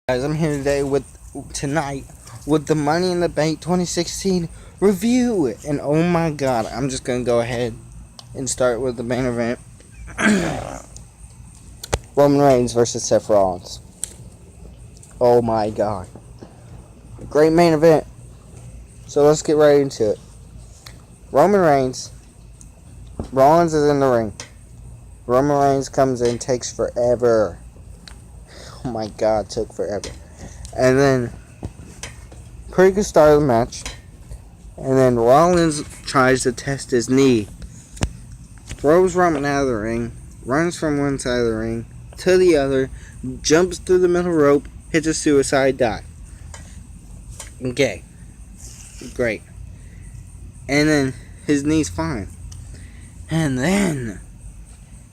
Guys, I'm here tonight with the Money in the Bank 2016 review, and oh my god, I'm just gonna go ahead and start with the main event. Roman Reigns versus Seth Rollins. Oh my god, great main event. So let's get right into it. Roman Reigns. Rollins is in the ring. Roman Reigns comes in, takes forever. Oh my god, took forever. And then, pretty good start of the match. And then Rollins tries to test his knee. Throws Roman out of the ring. Runs from one side of the ring to the other. Jumps through the middle rope. Hits a suicide dive. Okay. Great. And then, his knee's fine. And then,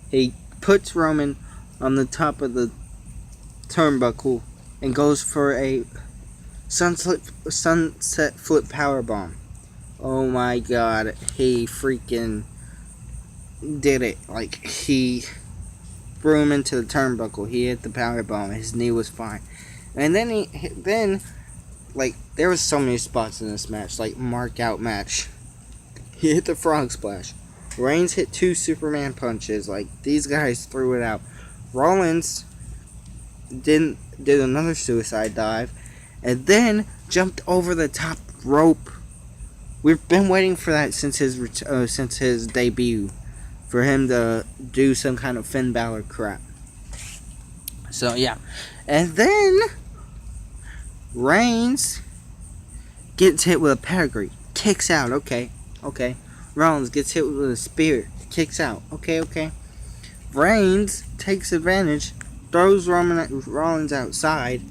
he puts Roman on the top of the turnbuckle and goes for a sunset flip powerbomb. Oh my god, he freaking did it. Like, he threw him into the turnbuckle. He hit the powerbomb. His knee was fine. And then there was so many spots in this match, like mark out match. He hit the frog splash. Reigns hit 2 Superman punches. Like, these guys threw it out. Rollins did another suicide dive, and then jumped over the top rope. We've been waiting for that since his debut, for him to do some kind of Finn Balor crap. So yeah, and then Reigns gets hit with a pedigree, kicks out. Okay. Rollins gets hit with a spear, kicks out. Okay. Reigns takes advantage. Throws Rollins outside,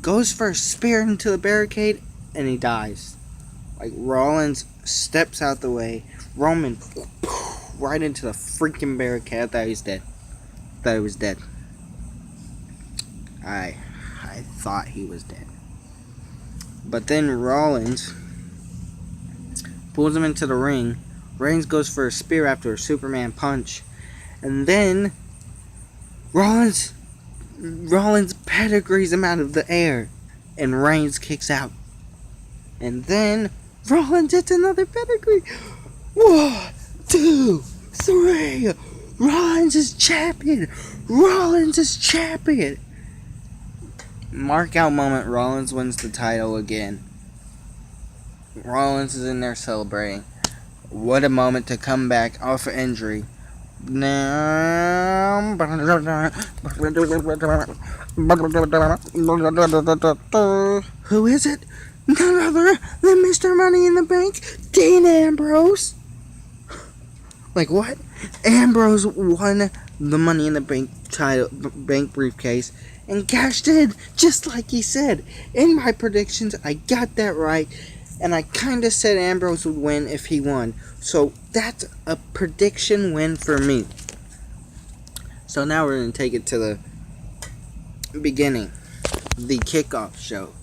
goes for a spear into the barricade, and he dies. Like, Rollins steps out the way, Roman right into the freaking barricade. I thought he was dead. I thought he was dead. But then Rollins pulls him into the ring. Reigns goes for a spear after a Superman punch, and then Rollins pedigrees him out of the air, and Reigns kicks out. And then Rollins hits another pedigree. 1, 2, 3. Rollins is champion. Mark out moment. Rollins wins the title again. Rollins is in there celebrating. What a moment to come back off an injury. Now, who is it? None other than Mr. Money in the Bank, Dean Ambrose. Like, what? Ambrose won the Money in the Bank title, bank briefcase, and cashed in just like he said. In my predictions, I got that right, and I kind of said Ambrose would win if he won. So that's a prediction win for me. So now we're going to take it to the beginning. The kickoff show.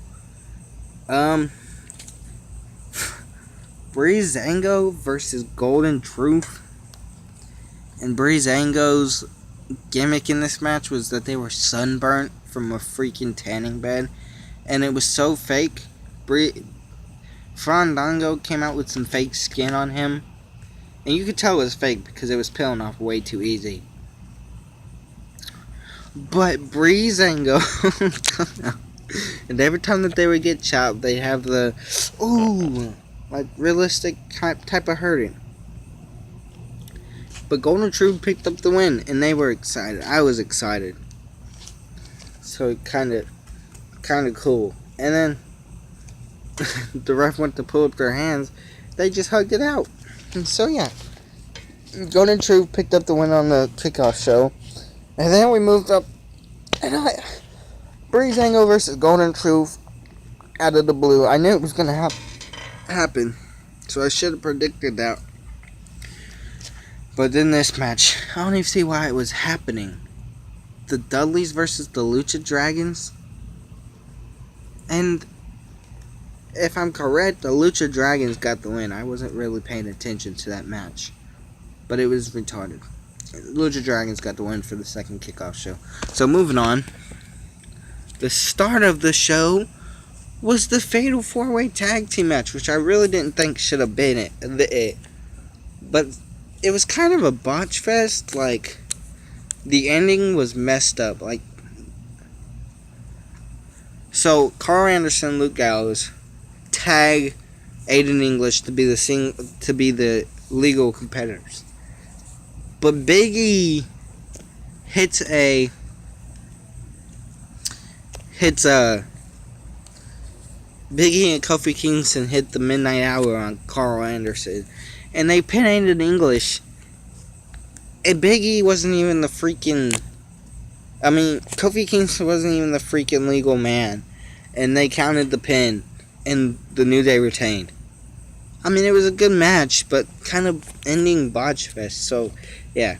Breezango versus Golden Truth. And Breezango's gimmick in this match was that they were sunburnt from a freaking tanning bed. And it was so fake. Fandango came out with some fake skin on him. And you could tell it was fake because it was peeling off way too easy. But Breezango, and every time that they would get chopped, they have the like realistic type of hurting. But Golden Truth picked up the win, and they were excited. I was excited. So kind of cool. And then the ref went to pull up their hands. They just hugged it out. And so yeah, Golden Truth picked up the win on the kickoff show. And then we moved up, and Breezango versus Golden Truth out of the blue. I knew it was going to happen, so I should have predicted that. But in this match, I don't even see why it was happening. The Dudleys versus the Lucha Dragons. And if I'm correct, the Lucha Dragons got the win. I wasn't really paying attention to that match, but it was retarded. Lucha Dragons got the win for the second kickoff show. So moving on. the start of the show was the Fatal 4-Way Tag Team match, which I really didn't think should have been it. But it was kind of a botch fest. Like, the ending was messed up. Like, so Carl Anderson, Luke Gallows tag Aiden English to be the legal competitors. But Big E hits Big E and Kofi Kingston hit the midnight hour on Carl Anderson, and they pin Aiden English. And Big E wasn't even the freaking. Kofi Kingston wasn't even the freaking legal man, and they counted the pin, and the New Day retained. It was a good match, but kind of ending botch fest. So, yeah.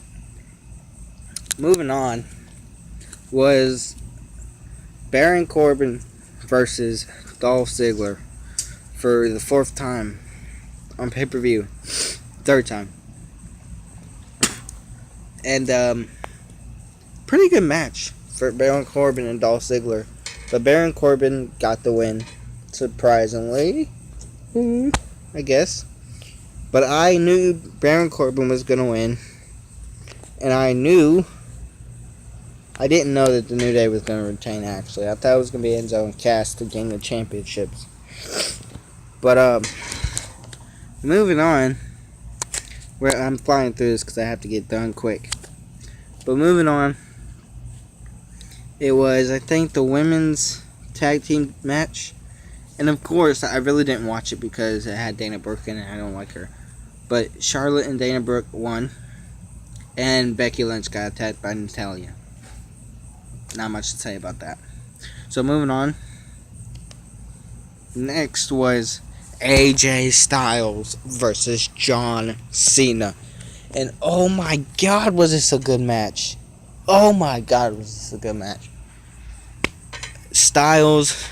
Moving on was Baron Corbin versus Dolph Ziggler for the 4th time on pay-per-view. 3rd time. And, pretty good match for Baron Corbin and Dolph Ziggler. But Baron Corbin got the win, surprisingly, I guess. But I knew Baron Corbin was going to win. And I didn't know that the New Day was going to retain, actually. I thought it was going to be Enzo and Cass to gain the championships. But, moving on. I'm flying through this because I have to get done quick. But moving on. It was, I think, the women's tag team match. And, of course, I really didn't watch it because it had Dana Brooke in it. I don't like her. But Charlotte and Dana Brooke won. And Becky Lynch got attacked by Natalya. Not much to say about that. So moving on. Next was AJ Styles versus John Cena. And oh my god, was this a good match. Oh my god, was this a good match. Styles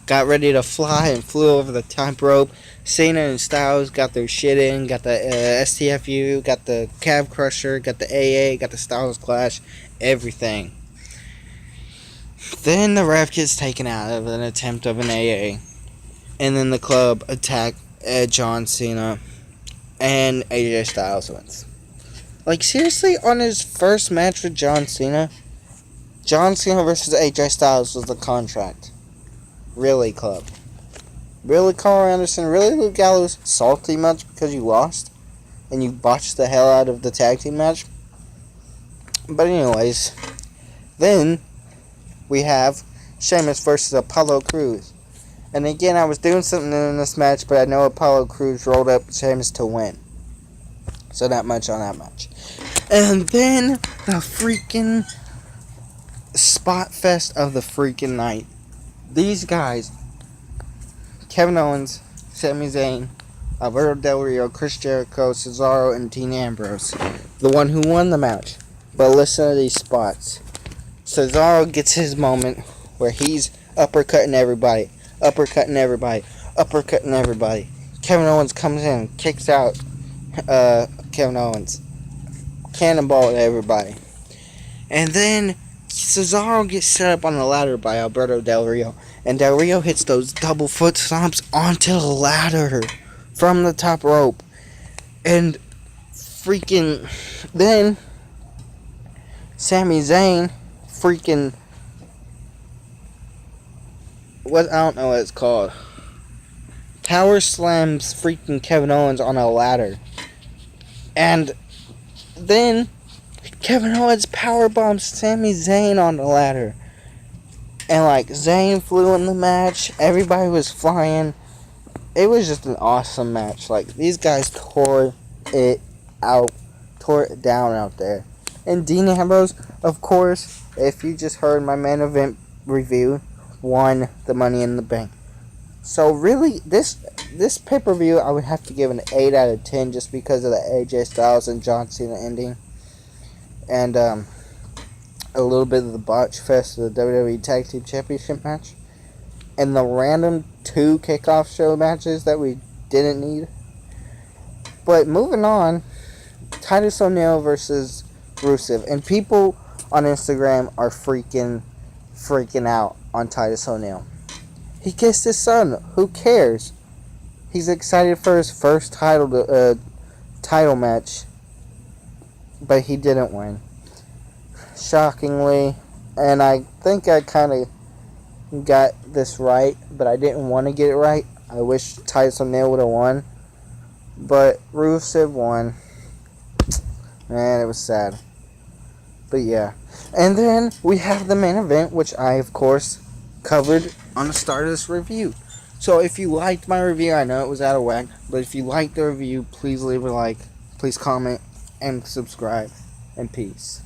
got ready to fly and flew over the top rope. Cena and Styles got their shit in. Got the STFU, got the Calf Crusher, got the AA, got the Styles Clash, everything. Then the ref gets taken out of an attempt of an AA. And then the club attack John Cena. And AJ Styles wins. Like, seriously, on his first match with John Cena versus AJ Styles was the contract. Really, club? Really, Carl Anderson? Really, Luke Gallows? Salty much because you lost? And you botched the hell out of the tag team match? But anyways, then we have Sheamus versus Apollo Crews. And again, I was doing something in this match, but I know Apollo Crews rolled up Sheamus to win. So not much on that match. And then the freaking spot fest of the freaking night. These guys, Kevin Owens, Sami Zayn, Alberto Del Rio, Chris Jericho, Cesaro, and Dean Ambrose. The one who won the match. But listen to these spots. Cesaro gets his moment where he's uppercutting everybody. Kevin Owens comes in, kicks out Kevin Owens. Cannonball to everybody. And then Cesaro gets set up on the ladder by Alberto Del Rio. And Del Rio hits those double foot stomps onto the ladder from the top rope. And freaking then Sami Zayn freaking I don't know what it's called. Power slams freaking Kevin Owens on a ladder. And then Kevin Owens power bombs Sami Zayn on the ladder. And like Zayn flew in the match. Everybody was flying. It was just an awesome match. Like these guys tore it down out there. And Dean Ambrose, of course, if you just heard my main event review, won the Money in the Bank. So really, this pay-per-view, I would have to give an 8 out of 10 just because of the AJ Styles and John Cena ending. And a little bit of the botch fest of the WWE Tag Team Championship match. And the random 2 kickoff show matches that we didn't need. But moving on, Titus O'Neil versus Rusev. And people on Instagram are freaking freaking out on Titus O'Neil. He kissed his son. Who cares? He's excited for his first title match, but he didn't win. Shockingly, and I think I kind of got this right, but I didn't want to get it right. I wish Titus O'Neil would have won, but Rusev won. Man, it was sad. But yeah. And then we have the main event, which I, of course, covered on the start of this review. So if you liked my review, I know it was out of whack, but if you liked the review, please leave a like, please comment, and subscribe, and peace.